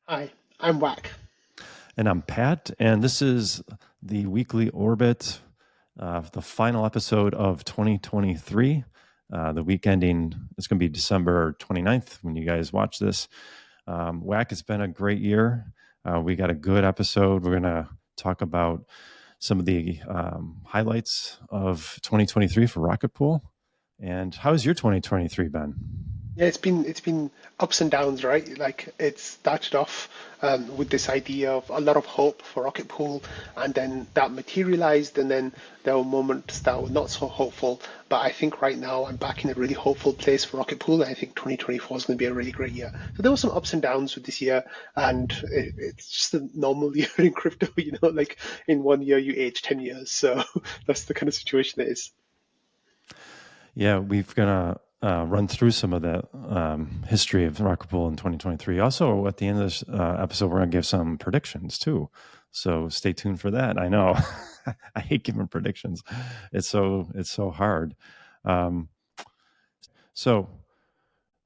Hi, I'm Whack. And I'm Pat, and this is the weekly orbit, the final episode of 2023. The week ending is going to be December 29th when you guys watch this. Whack, it's been a great year. We got a good episode. We're going to talk about some of the highlights of 2023 for Rocket Pool. And how's your 2023 been? Yeah, it's been ups and downs, right? Like it started off with this idea of a lot of hope for Rocket Pool, and then that materialized, and then there were moments that were not so hopeful. But I think right now I'm back in a really hopeful place for Rocket Pool, and I think 2024 is going to be a really great year. So there were some ups and downs with this year, and it's just a normal year in crypto. Like in one year you age 10 years, so that's the kind of situation it is. Yeah, we're gonna run through some of the history of Rocket Pool in 2023. Also, at the end of this episode, we're gonna give some predictions too. So stay tuned for that. I know I hate giving predictions. It's so hard. Um, so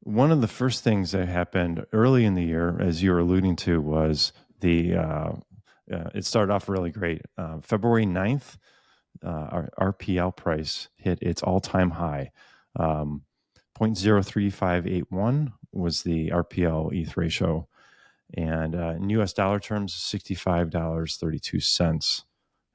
one of the first things that happened early in the year, as you were alluding to, was the it started off really great. February 9th, our RPL price hit its all-time high. 0.03581 was the RPL ETH ratio. And in US dollar terms, $65.32.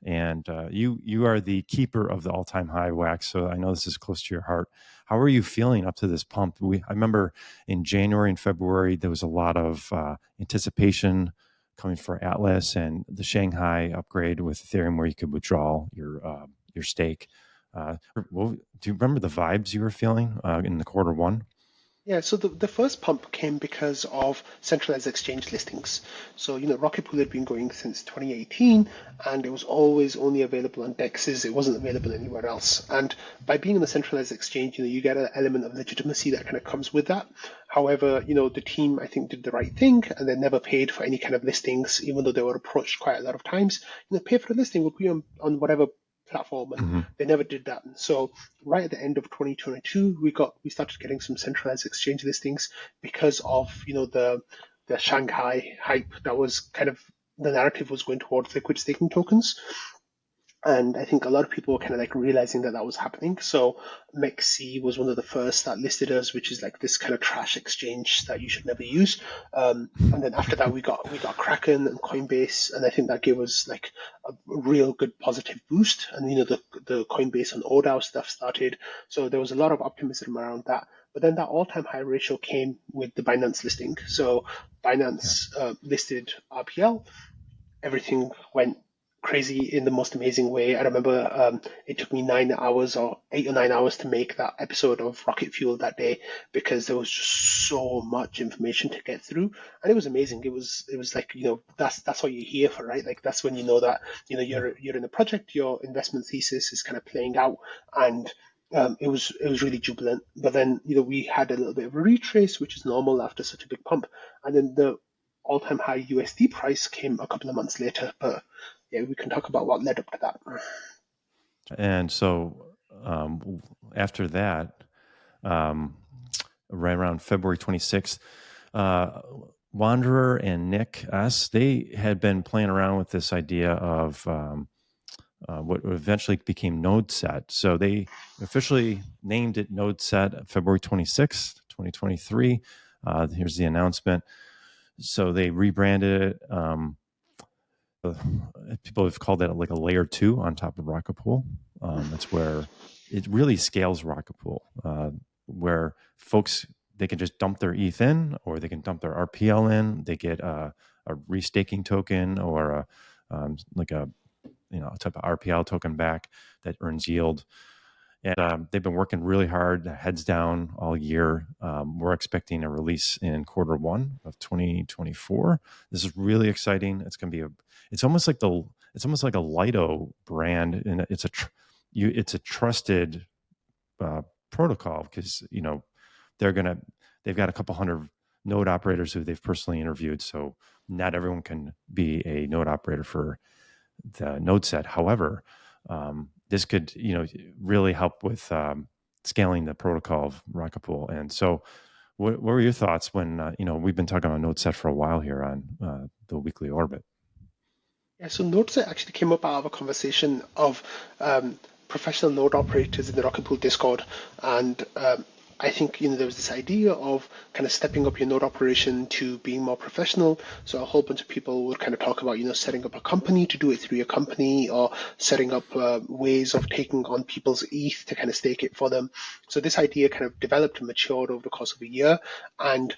And you are the keeper of the all-time high, Wax. So I know this is close to your heart. How are you feeling up to this pump? I remember in January and February there was a lot of anticipation coming for Atlas and the Shanghai upgrade with Ethereum, where you could withdraw your stake. Do you remember the vibes you were feeling in the quarter one? Yeah, so the first pump came because of centralized exchange listings. So, Rocket Pool had been going since 2018, and it was always only available on DEXs. It wasn't available anywhere else. And by being on a centralized exchange, you get an element of legitimacy that kind of comes with that. However, the team, I think, did the right thing, and they never paid for any kind of listings, even though they were approached quite a lot of times. Pay for the listing, would be on whatever platform, and Mm-hmm. they never did that. So right at the end of 2022, we started getting some centralized exchange listings because of the Shanghai hype that was kind of the narrative was going towards liquid staking tokens. And I think a lot of people were kind of like realizing that that was happening. So MEXC was one of the first that listed us, which is like this kind of trash exchange that you should never use. And then after that, we got Kraken and Coinbase, and I think that gave us like a real good positive boost. And the Coinbase and oDAO stuff started, so there was a lot of optimism around that. But then that all-time high ratio came with the Binance listing. So Yeah. Binance listed RPL, everything went crazy in the most amazing way. I remember it took me 9 hours or 8 or 9 hours to make that episode of Rocket Fuel that day because there was just so much information to get through, and it was amazing. It was like that's what you're here for, right? Like that's when you know that Yeah. you're in a project, your investment thesis is kind of playing out, and it was really jubilant. But then we had a little bit of a retrace, which is normal after such a big pump, and then the all-time high USD price came a couple of months later. But yeah, we can talk about what led up to that. And so after that, um, right around February 26th, uh, Wanderer and Nick S, they had been playing around with this idea of what eventually became NodeSet. So they officially named it NodeSet February 26th, 2023. Here's the announcement. So they rebranded it. People have called it like a layer two on top of Rocket Pool. That's where it really scales Rocket Pool, where folks they can just dump their ETH in, or they can dump their RPL in. They get a restaking token or like a type of RPL token back that earns yield. And they've been working really hard, heads down all year. We're expecting a release in quarter one of 2024. This is really exciting. It's going to be it's almost like a Lido brand, and it's a trusted protocol because they've got a couple hundred node operators who they've personally interviewed. So not everyone can be a node operator for the node set. However, this could really help with scaling the protocol of Rocket Pool. And so What were your thoughts when we've been talking about NodeSet for a while here on the weekly orbit? Yeah, so NodeSet actually came up out of a conversation of professional node operators in the Rocket Pool Discord, and I think there was this idea of kind of stepping up your node operation to being more professional. So a whole bunch of people would kind of talk about setting up a company to do it through your company, or setting up ways of taking on people's ETH to kind of stake it for them. So this idea kind of developed and matured over the course of a year, and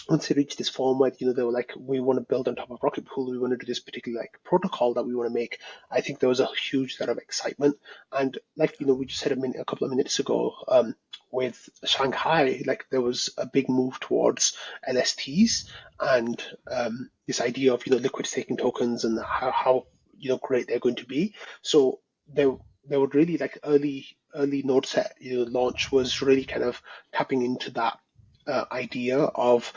once they reached this form where they were like, we want to build on top of Rocket Pool, we want to do this particular like protocol that we want to make. I think there was a huge lot of excitement, and like we just said a couple of minutes ago, with Shanghai, like there was a big move towards LSTs, and this idea of liquid staking tokens and how great they're going to be. So they would really like early node set launch was really kind of tapping into that idea of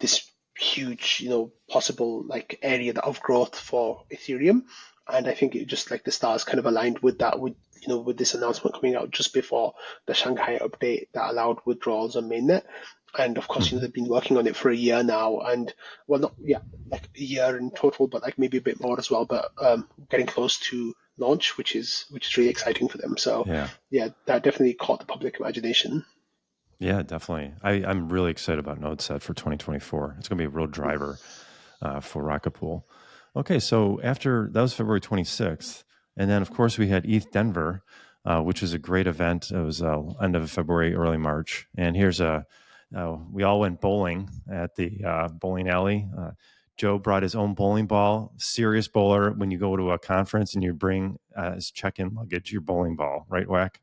this huge, possible like area of growth for Ethereum. And I think it just like the stars kind of aligned with that, with this announcement coming out just before the Shanghai update that allowed withdrawals on mainnet. And of course, Mhm. they've been working on it for a year now, and well, not yeah, like a year in total, but like maybe a bit more as well. But getting close to launch, which is really exciting for them. So Yeah. yeah, that definitely caught the public imagination. Yeah, definitely. I'm really excited about NodeSet for 2024. It's going to be a real driver for Rocket Pool. Okay, so after that was February 26th, and then of course we had ETHDenver, which was a great event. It was end of February, early March, and here's we all went bowling at the bowling alley. Joe brought his own bowling ball. Serious bowler. When you go to a conference and you bring as check-in luggage your bowling ball, right, Whack?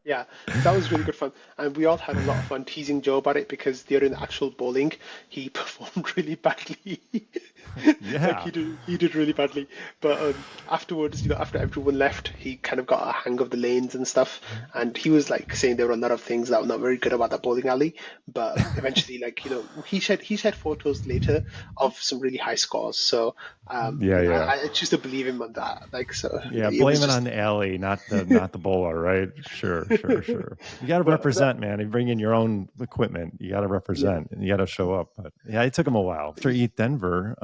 Yeah, that was really good fun. And we all had a lot of fun teasing Joe about it because during the actual bowling, he performed really badly. Like Yeah. he did really badly. But afterwards, after everyone left, he kind of got a hang of the lanes and stuff. And he was like saying there were a lot of things that were not very good about that bowling alley. But eventually, like, he shared photos later of some really high scores. So Yeah, yeah. I choose to believe him on that. Like, so Yeah, it was blame it on just the alley, not the bowler, right? Sure, sure, sure. You got to but represent, man. You bring in your own equipment. You got to yeah. represent, and you got to show up. But yeah, it took them a while. After ETH Denver,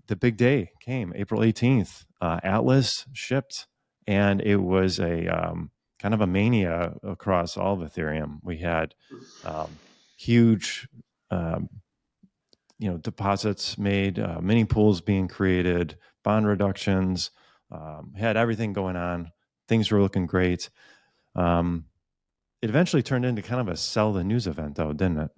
the big day came, April 18th. Atlas shipped, and it was a kind of a mania across all of Ethereum. We had huge um, deposits made, mini pools being created, bond reductions, had everything going on. Things were looking great. Um, it eventually turned into kind of a sell the news event, though, didn't it?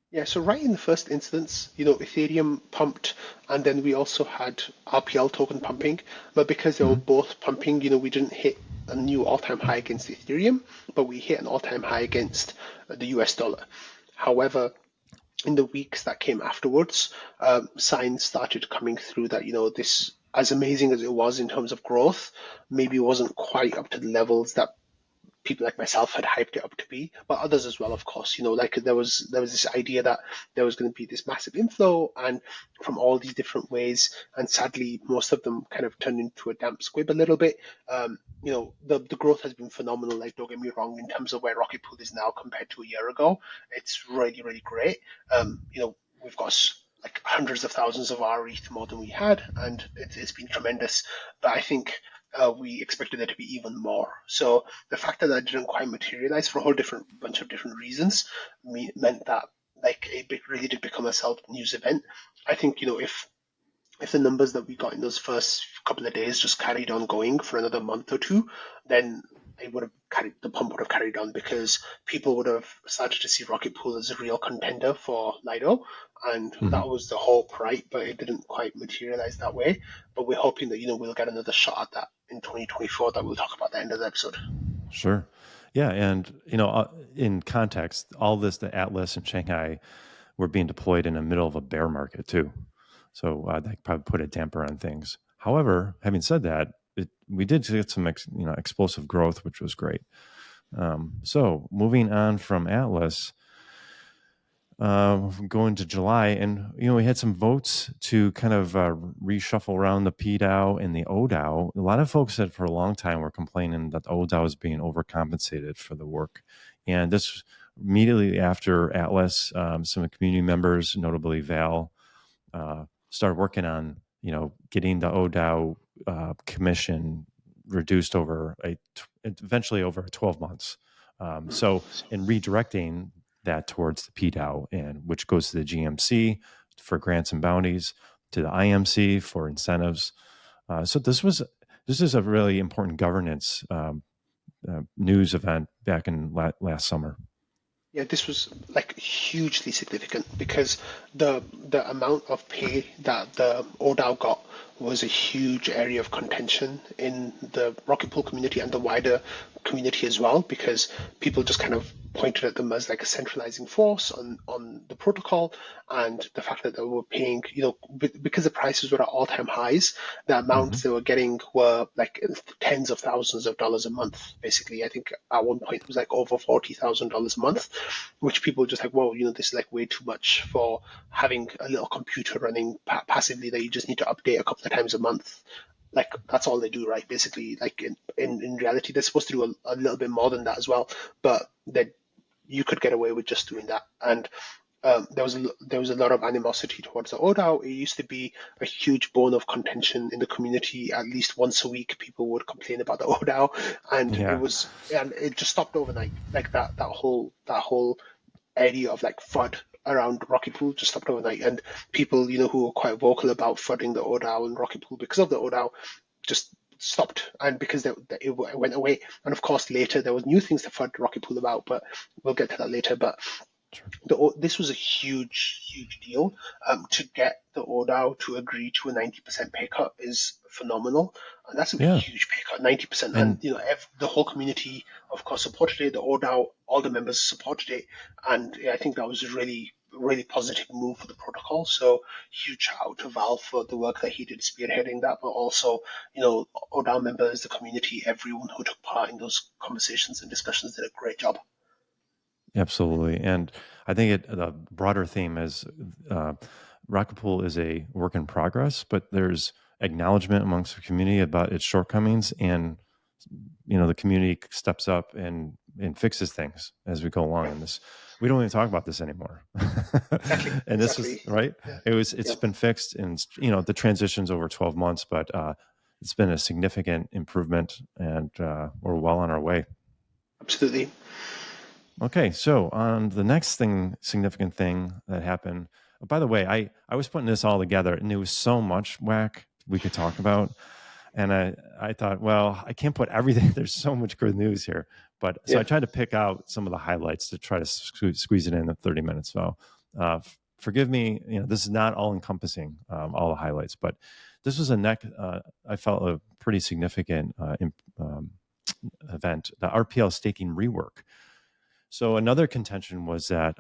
Yeah, so right in the first instance, Ethereum pumped, and then we also had RPL token pumping. But because they were Mm-hmm. both pumping, we didn't hit a new all-time high against Ethereum, but we hit an all-time high against the US dollar. However, in the weeks that came afterwards, signs started coming through that, this, as amazing as it was in terms of growth, maybe wasn't quite up to the levels that people like myself had hyped it up to be, but others as well, of course. Like there was this idea that there was going to be this massive inflow and from all these different ways, and sadly, most of them kind of turned into a damp squib a little bit. The growth has been phenomenal. Like, don't get me wrong, in terms of where Rocket Pool is now compared to a year ago, it's really, really great. We've got like hundreds of thousands of our ETH more than we had, and it's been tremendous. But I think we expected there to be even more. So the fact that that didn't quite materialize for a whole different bunch of different reasons meant that like really did become a self news event. I think if the numbers that we got in those first couple of days just carried on going for another month or two, then the pump would have carried on because people would have started to see Rocket Pool as a real contender for Lido, and Mm-hmm. that was the hope, right? But it didn't quite materialize that way. But we're hoping that we'll get another shot at that in 2024 that we'll talk about at the end of the episode. Sure. Yeah, and in context, all this, the Atlas and Shanghai, were being deployed in the middle of a bear market too, so that probably put a damper on things. However, having said that, we did get some explosive growth, which was great. So moving on from Atlas, going to July, and we had some votes to kind of reshuffle around the pDAO and the oDAO. A lot of folks that for a long time were complaining that oDAO is being overcompensated for the work, and this immediately after Atlas, some community members, notably Val, started working on getting the oDAO commission reduced eventually over 12 months. So in redirecting that towards the pDAO, and which goes to the GMC for grants and bounties, to the IMC for incentives. So this is a really important governance news event back in last summer. Yeah, this was like hugely significant because the amount of pay that the oDAO got was a huge area of contention in the Rocket Pool community and the wider community as well, because people just kind of pointed at them as like a centralizing force on the protocol, and the fact that they were paying, because the prices were at all-time highs, the amounts they were getting were like tens of thousands of dollars a month. Basically, I think at one point it was like over $40,000 a month, which people were just like, whoa, this is like way too much for having a little computer running passively that you just need to update a couple of times a month. Like that's all they do, right? Basically, like in reality, they're supposed to do a little bit more than that as well, but that you could get away with just doing that. And there was a lot of animosity towards the oDAO. It used to be a huge bone of contention in the community. At least once a week, people would complain about the oDAO, and Yeah. it just stopped overnight. Like that whole area of like FUD around Rocket Pool just stopped overnight, and people who were quite vocal about FUDding the oDAO and Rocket Pool because of the oDAO just stopped, and because it went away. And of course, later there was new things to FUD Rocket Pool about, but we'll get to that later. But this was a huge, huge deal. To get the oDAO to agree to a 90% pay cut is phenomenal, and that's a Yeah. huge pay cut, 90%. And And the whole community, of course, supported it. The oDAO, all the members supported it, and I think that was a really, really positive move for the protocol. So huge shout out to Val for the work that he did spearheading that, but also oDAO members, the community, everyone who took part in those conversations and discussions did a great job. absolutely. And I think the broader theme is Rocket Pool is a work in progress, but there's acknowledgement amongst the community about its shortcomings, and the community steps up and fixes things as we go along. And this, we don't even talk about this anymore. Exactly, And this was exactly. right. Yeah, It's yeah. been fixed, and the transition's over 12 months, but it's been a significant improvement, and we're well on our way. Absolutely. Okay, so on the next significant thing that happened. By the way, I was putting this all together, and there was so much whack we could talk about, and I thought, well, I can't put everything. There's so much good news here, but so I Yeah. tried to pick out some of the highlights to try to squeeze it in 30 minutes. So forgive me, this is not all encompassing, all the highlights, but this was I felt a pretty significant event, the RPL staking rework. So another contention was that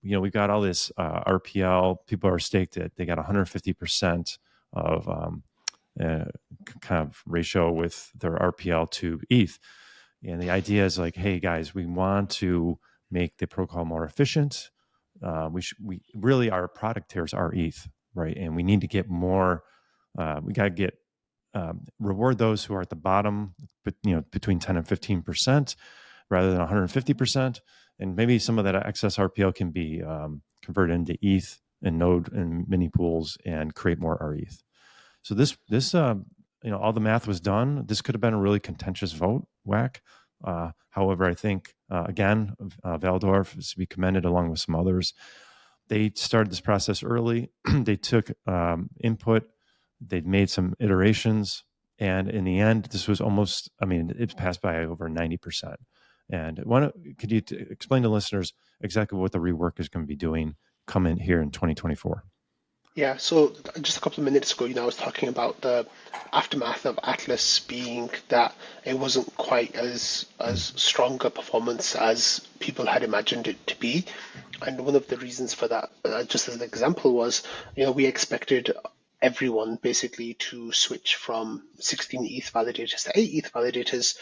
we've got all this RPL. People are staked at, they got 150% of kind of ratio with their RPL to ETH, and the idea is like, hey guys, we want to make the protocol more efficient. We really, our product tiers are ETH, right? And we need to get more. We got to get reward those who are at the bottom, but between 10 and 15%, rather than 150%. And maybe some of that excess RPL can be converted into ETH and Node and mini pools and create more RETH. So this all the math was done. This could have been a really contentious vote, whack. However, I think again, Valdorf is to be commended along with some others. They started this process early. They took input. They made some iterations, and in the end, this was almost. I mean, it passed by over 90%. And could you explain to listeners exactly what the rework is going to be doing coming here in 2024? Yeah, so just a couple of minutes ago, I was talking about the aftermath of Atlas being that it wasn't quite as strong a performance as people had imagined it to be. And one of the reasons for that, just as an example, was, we expected everyone basically to switch from 16 ETH validators to 8 ETH validators,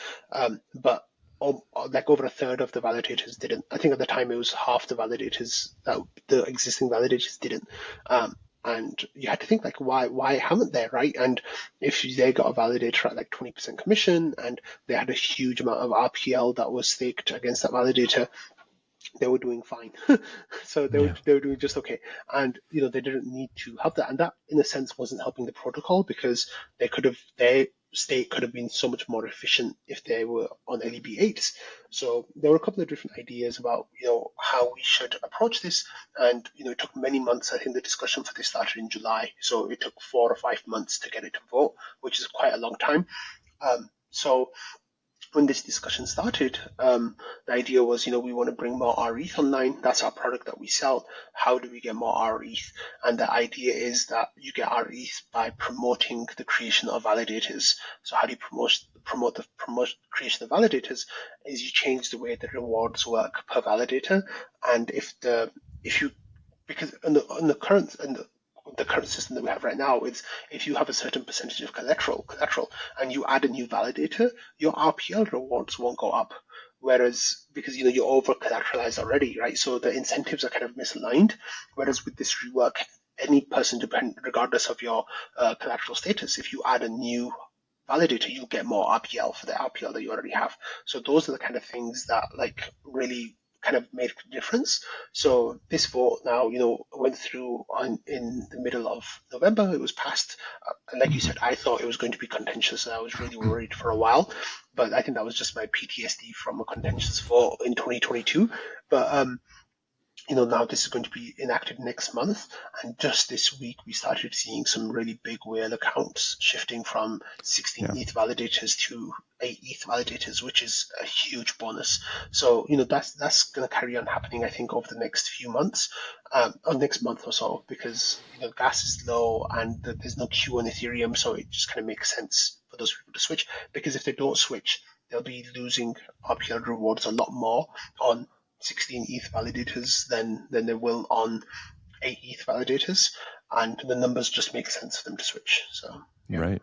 but like over a third of the validators didn't. I think at the time it was half the validators that the existing validators didn't. And you had to think like, why haven't they, right? And if they got a validator at like 20% commission and they had a huge amount of RPL that was staked against that validator, they were doing fine. So Yeah. they were doing just okay. And they didn't need to help that. And that in a sense wasn't helping the protocol, because their state could have been so much more efficient if they were on LEB8s. So there were a couple of different ideas about how we should approach this. And it took many months. I think the discussion for this started in July. So it took 4 or 5 months to get it to vote, which is quite a long time. So when this discussion started, the idea was, we want to bring more RETH online. That's our product that we sell. How do we get more RETH? And the idea is that you get RETH by promoting the creation of validators. So how do you promote the creation of validators? Is you change the way the rewards work per validator. And because in the current system that we have right now is, if you have a certain percentage of collateral and you add a new validator, your RPL rewards won't go up. Whereas, because you're over collateralized already, right? So the incentives are kind of misaligned. Whereas with this rework, any person, regardless of your collateral status, if you add a new validator, you'll get more RPL for the RPL that you already have. So those are the kind of things that really kind of made a difference. So this vote now, went through in the middle of November. It was passed. And like you said, I thought it was going to be contentious. I was really worried for a while, but I think that was just my PTSD from a contentious vote in 2022. But now this is going to be enacted next month. And just this week, we started seeing some really big whale accounts shifting from 16 ETH validators to 8 ETH validators, which is a huge bonus. So, that's going to carry on happening, I think, over the next few months, or next month or so, because, gas is low and there's no queue on Ethereum. So it just kind of makes sense for those people to switch, because if they don't switch, they'll be losing RPL rewards a lot more on 16 ETH validators than they will on 8 ETH validators, and the numbers just make sense for them to switch. So yeah. Right.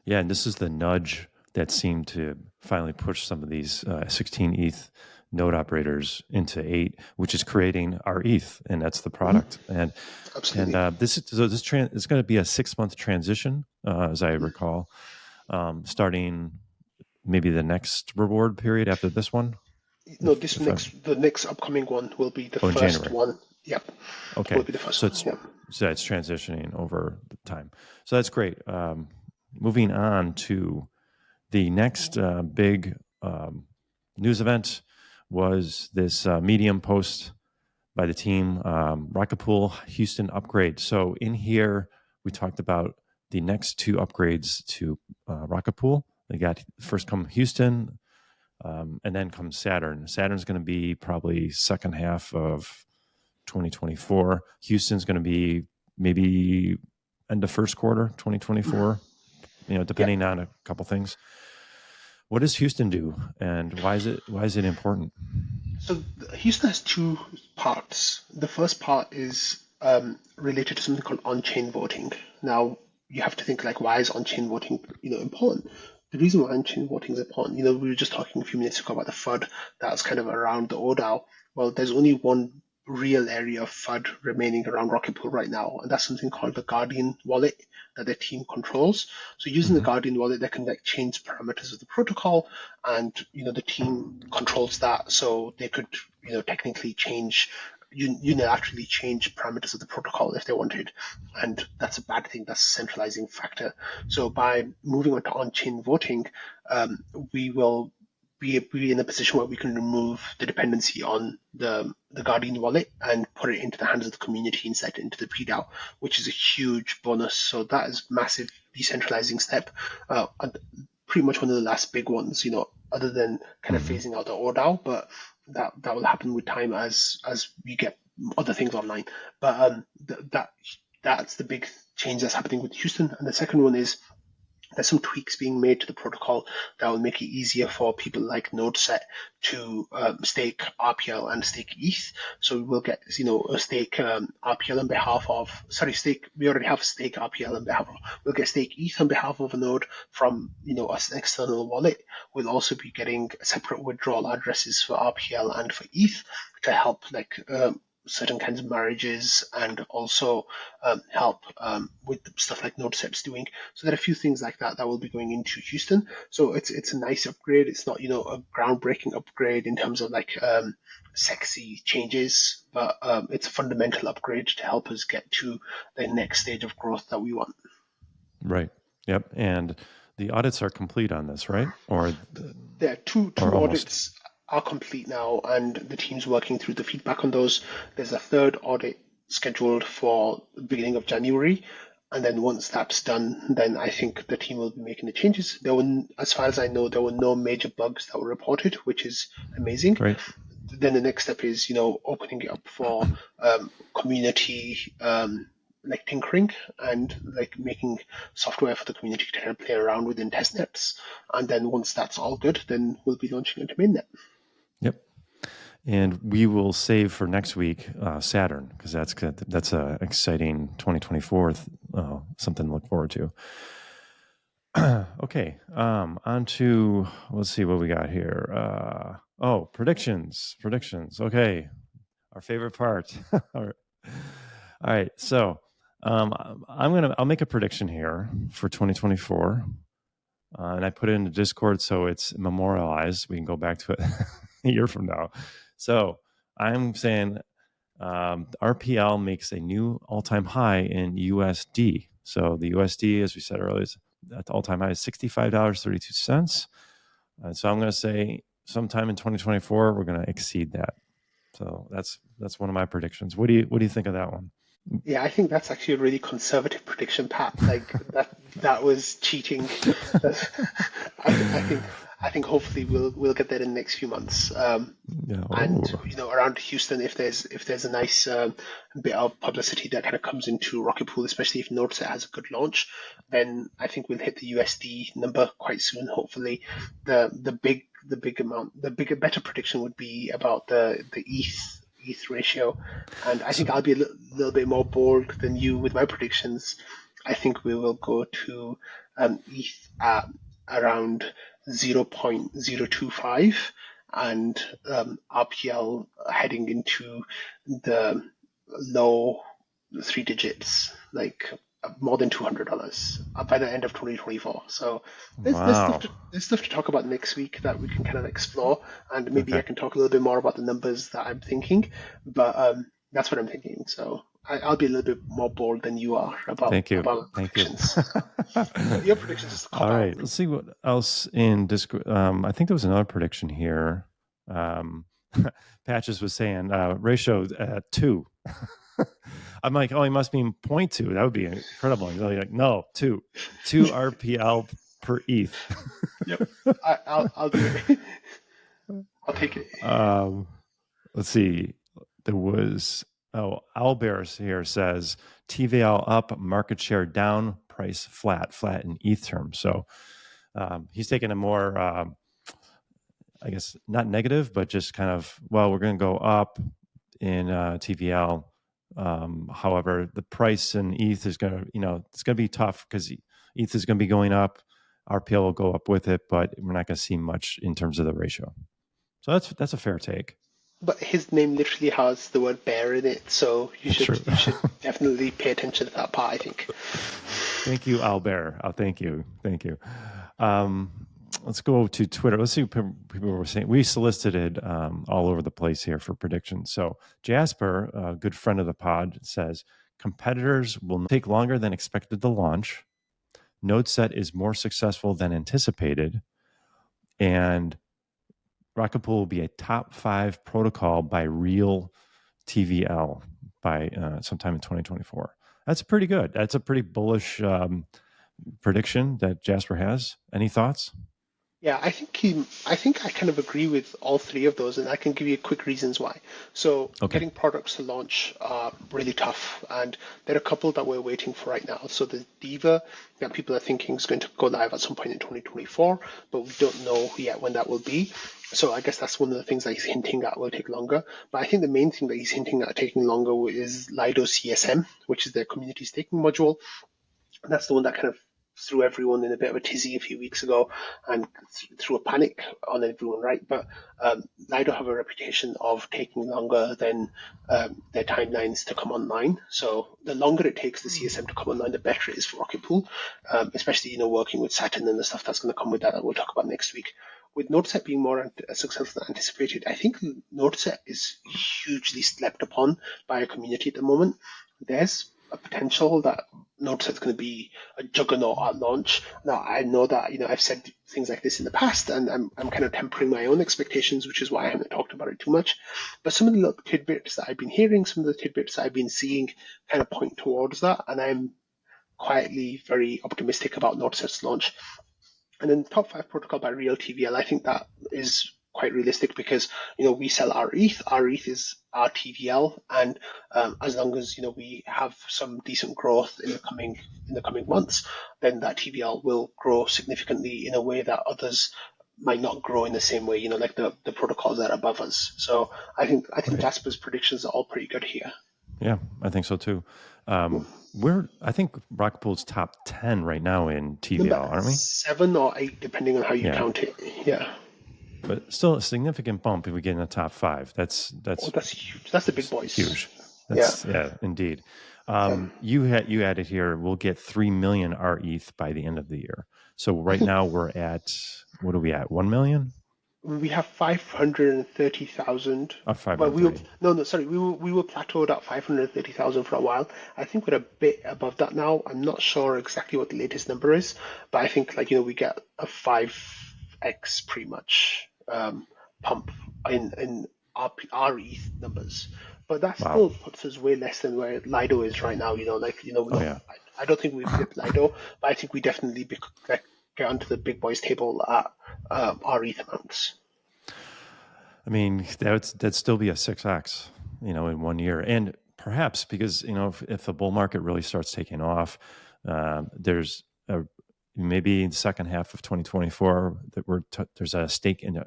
Yeah, and this is the nudge that seemed to finally push some of these 16 ETH node operators into 8, which is creating our ETH, and that's the product. And Absolutely. this is going to be a 6-month transition, as I recall, starting maybe the next reward period after this one. No, the next upcoming one will be the in first January. one. Yep. Okay, Will be the first one. Yeah. So it's transitioning over the time. So that's great. Moving on to the next big news event was this Medium post by the team, Rocket Pool Houston upgrade. So in here, we talked about the next 2 upgrades to Rocket Pool. They got first come Houston, and then comes Saturn. Saturn's going to be probably second half of 2024. Houston's going to be maybe end of first quarter 2024, depending on a couple things. What does Houston do, and why is it important? So Houston has 2 parts. The first part is related to something called on-chain voting. Now, you have to think, why is on-chain voting important? The reason why on-chain voting is important, we were just talking a few minutes ago about the FUD that's kind of around the oDAO. Well, there's only one real area of FUD remaining around Rocket Pool right now, and that's something called the Guardian wallet that their team controls. So using the Guardian wallet, they can change parameters of the protocol, and the team controls that. So they could technically unilaterally change parameters of the protocol if they wanted, and that's a bad thing. That's a centralizing factor. So by moving on to on-chain voting, we will be in a position where we can remove the dependency on the Guardian wallet and put it into the hands of the community instead into the pDAO, which is a huge bonus. So that is massive decentralizing step. And pretty much one of the last big ones, other than kind of phasing out the oDAO, but that will happen with time as we get other things online. But that's the big change that's happening with Houston. And the second one is, there's some tweaks being made to the protocol that will make it easier for people like NodeSet to stake RPL and stake ETH. So we will get, a stake RPL on behalf of, we already have stake RPL on behalf of, we'll get stake ETH on behalf of a node from, an external wallet. We'll also be getting separate withdrawal addresses for RPL and for ETH to help certain kinds of marriages and also help with stuff like NodeSet's doing. So there are a few things like that that will be going into Houston. So it's a nice upgrade. It's not a groundbreaking upgrade in terms of like sexy changes, but it's a fundamental upgrade to help us get to the next stage of growth that we want. Right. Yep. And the audits are complete on this, right? Or There are two almost. audits are complete now, and the team's working through the feedback on those. There's a third audit scheduled for the beginning of January, and then once that's done, then I think the team will be making the changes. As far as I know, there were no major bugs that were reported, which is amazing. Great. Then the next step is, opening it up for community like tinkering and like making software for the community to kind of play around within testnets. And then once that's all good, then we'll be launching into mainnet. Yep. And we will save for next week Saturn, because that's a exciting 2024 something to look forward to. Okay. On to, let's see what we got here. Predictions. Okay. Our favorite part. All right. So I'll make a prediction here for 2024. And I put it in the Discord so it's memorialized. We can go back to it a year from now. So I'm saying RPL makes a new all-time high in USD. So the USD, as we said earlier, is at the all-time high is $65.32. So I'm going to say sometime in 2024 we're going to exceed that. So that's one of my predictions. What do you think of that one? Yeah, I think that's actually a really conservative prediction, Pat. Like that was cheating. I think hopefully we'll get there in the next few months. And around Houston, if there's a nice bit of publicity that kind of comes into Rocket Pool, especially if NodeSet has a good launch, then I think we'll hit the USD number quite soon. Hopefully, the better prediction would be about the ETH ratio, and I think I'll be a little bit more bold than you with my predictions. I think we will go to ETH at around 0.025 and RPL heading into the low three digits, like more than $200 by the end of 2024. So there's stuff to talk about next week that we can kind of explore, and maybe I can talk a little bit more about the numbers that I'm thinking. But that's what I'm thinking. So I'll be a little bit more bold than you are about predictions. Your predictions is all right. Let's see what else in Discord. I think there was another prediction here. Patches was saying ratio 2. I'm like, he must mean 0.2. That would be incredible. He's like, no, 2 RPL per ETH. Yep, I'll do it. I'll take it. Let's see. There was OwlBear here says TVL up, market share down, price flat in ETH terms. So he's taking a more, I guess, not negative, but just kind of, we're going to go up in TVL. However, the price in ETH is going to, it's going to be tough because ETH is going to be going up. RPL will go up with it, but we're not going to see much in terms of the ratio. So that's a fair take. But his name literally has the word bear in it, so you should definitely pay attention to that part, I think. Thank you, OwlBear. Oh, thank you. Let's go to Twitter. Let's see what people were saying. We solicited all over the place here for predictions. So Jasper, a good friend of the pod, says competitors will take longer than expected to launch. NodeSet is more successful than anticipated. And Rocket Pool will be a top 5 protocol by real TVL by sometime in 2024. That's pretty good. That's a pretty bullish prediction that Jasper has. Any thoughts? Yeah, I think I kind of agree with all 3 of those, and I can give you quick reasons why. So getting products to launch are really tough, and there are a couple that we're waiting for right now. So the Diva that people are thinking is going to go live at some point in 2024, but we don't know yet when that will be. So I guess that's one of the things that he's hinting at will take longer. But I think the main thing that he's hinting at taking longer is Lido CSM, which is their community staking module. And that's the one that kind of threw everyone in a bit of a tizzy a few weeks ago and threw a panic on everyone, right? But Lido have a reputation of taking longer than their timelines to come online. So the longer it takes the CSM to come online, the better it is for Rocket Pool, especially, working with Saturn and the stuff that's going to come with that we'll talk about next week. With NodeSet being more successful than anticipated, I think NodeSet is hugely slept upon by a community at the moment. There's a potential that NodeSet is going to be a juggernaut at launch. Now, I know that, I've said things like this in the past, and I'm kind of tempering my own expectations, which is why I haven't talked about it too much. But some of the little tidbits that I've been hearing, some of the tidbits that I've been seeing kind of point towards that, and I'm quietly very optimistic about NodeSet's launch. And then top 5 protocol by real TVL, I think that is quite realistic because, we sell our ETH. Our ETH is our TVL. And as long as, we have some decent growth in the coming months, then that TVL will grow significantly in a way that others might not grow in the same way, like the protocols that are above us. So I think Right. Jasper's predictions are all pretty good here. Yeah, I think so too. I think Rocket Pool's top 10 right now in TVL, Number aren't we? 7 or 8, depending on how you Yeah. count it. Yeah. But still a significant bump if we get in the top 5. Oh, that's huge. That's the big boys. Huge. Yeah. Yeah, indeed. You added here, we'll get 3 million RETH by the end of the year. So right now we're at, what are we at? 1 million? We have 530,000. Oh, Well, 530. sorry. We were plateaued at 530,000 for a while. I think we're a bit above that now. I'm not sure exactly what the latest number is, but I think we get a 5x pretty much pump in our ETH numbers. But that Wow. still puts us way less than where Lido is right now. Oh, yeah. I don't think we've flipped Lido, but I think we definitely get onto the big boys table at our ETH amounts. I mean, that'd still be a 6x, in 1 year. And perhaps because, if the bull market really starts taking off, there's maybe in the second half of 2024 that there's a staking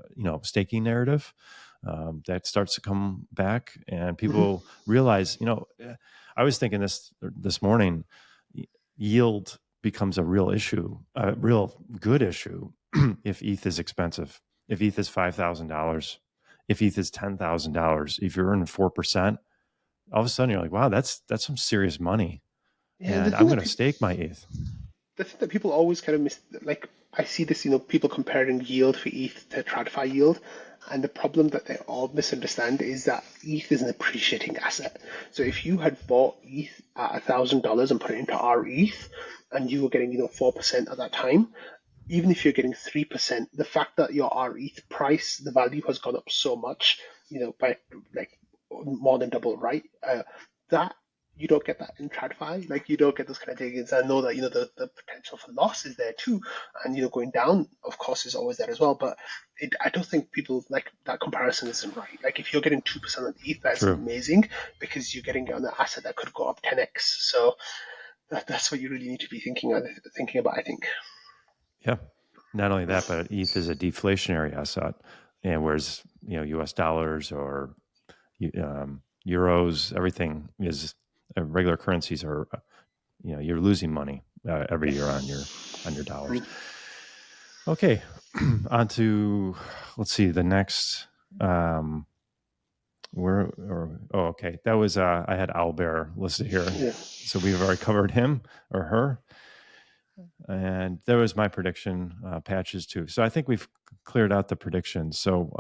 narrative that starts to come back, and people realize, I was thinking this morning, yield becomes a real issue, a real good issue, if ETH is expensive, if ETH is $5,000, if ETH is $10,000, if you're earning 4%, all of a sudden you're like, wow, that's some serious money, Yeah, and I'm going to stake my ETH. the thing that people always kind of miss, like I see this, people comparing yield for ETH to TradFi yield, and the problem that they all misunderstand is that ETH is an appreciating asset. So if you had bought ETH at $1,000 and put it into our ETH, and you were getting 4% at that time, even if you're getting 3%, the fact that your R ETH price, the value has gone up so much, by like more than double, right? That you don't get that in TradFi. Like you don't get those kind of things. I know that the potential for loss is there too, and going down, of course, is always there as well. But I don't think people like that comparison isn't right. Like if you're getting 2% on ETH, that's True. amazing because you're getting on an asset that could go up 10x. So that's what you really need to be thinking about, I think. Yeah. Not only that, but ETH is a deflationary asset, and whereas U.S. dollars or euros, everything is regular currencies are, you're losing money every year on your dollars. Okay, on to let's see the next. Okay, that was I had OwlBear listed here, so we've already covered him or her. And there was my prediction patches too. So I think we've cleared out the predictions. So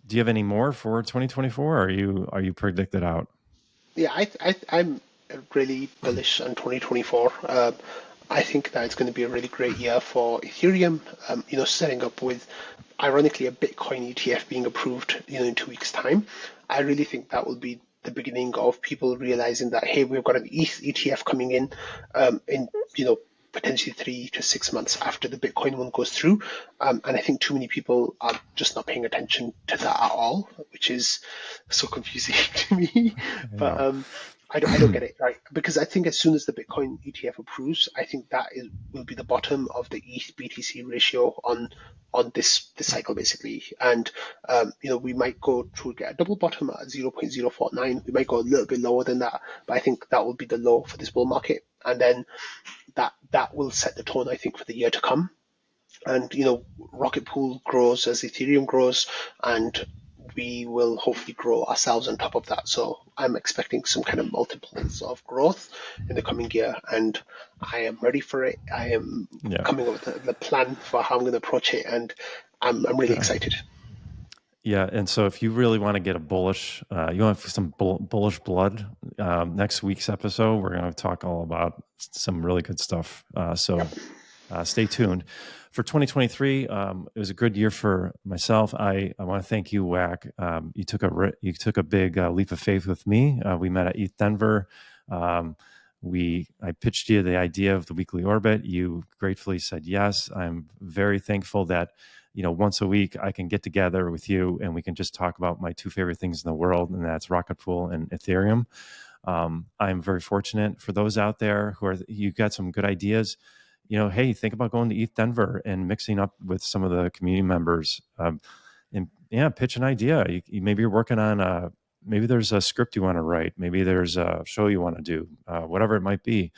do you have any more for 2024? Or are you predicted out? Yeah, I'm really bullish on 2024. I think that it's going to be a really great year for Ethereum. Setting up with, ironically, a Bitcoin ETF being approved, in 2 weeks' time. I really think that will be the beginning of people realizing that, hey, we've got an ETH ETF coming in potentially 3 to 6 months after the Bitcoin one goes through. And I think too many people are just not paying attention to that at all, which is so confusing to me. But I don't get it, right? Because I think as soon as the Bitcoin ETF approves, I think that will be the bottom of the ETH BTC ratio on this cycle, basically. And we might go to get a double bottom at 0.049. We might go a little bit lower than that, but I think that will be the low for this bull market. And then that will set the tone, I think, for the year to come. And Rocket Pool grows as Ethereum grows, and we will hopefully grow ourselves on top of that. So I'm expecting some kind of multiples of growth in the coming year, and I am ready for it. I am coming up with the plan for how I'm going to approach it, and I'm really excited. Yeah, and so if you really want to get a bullish, you want some bullish blood, next week's episode, we're going to talk all about some really good stuff. Stay tuned. For 2023, it was a good year for myself. I want to thank you, Whack. You took a big leap of faith with me. We met at ETHDenver. I pitched you the idea of the weekly orbit. You gratefully said yes. I'm very thankful that once a week I can get together with you and we can just talk about my two favorite things in the world, and that's Rocket Pool and Ethereum. I'm very fortunate. For those out there you got some good ideas, hey, think about going to ETHDenver and mixing up with some of the community members, and pitch an idea. Maybe you're working on maybe there's a script you want to write. Maybe there's a show you want to do, whatever it might be.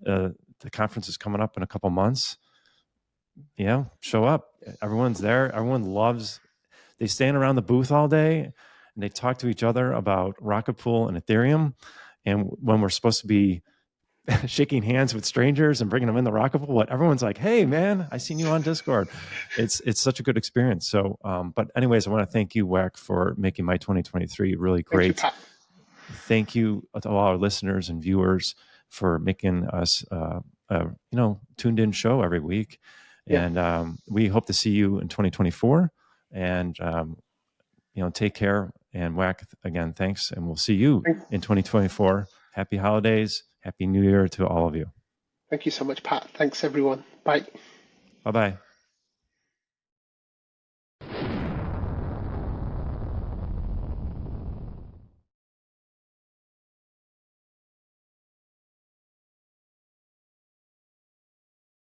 The conference is coming up in a couple months. Show up. Everyone's there. They stand around the booth all day and they talk to each other about Rocket Pool and Ethereum. And when we're supposed to be shaking hands with strangers and bringing them in the Rocket Pool, everyone's like, "Hey, man, I seen you on Discord." It's such a good experience. So, but anyways, I want to thank you, Wack, for making my 2023 really great. Thank you, Pat. Thank you to all our listeners and viewers for making us, tuned in show every week. Yeah. And we hope to see you in 2024. And take care. And Wack, again, thanks, and we'll see you in 2024. Happy holidays. Happy New Year to all of you. Thank you so much, Pat. Thanks, everyone. Bye. Bye-bye.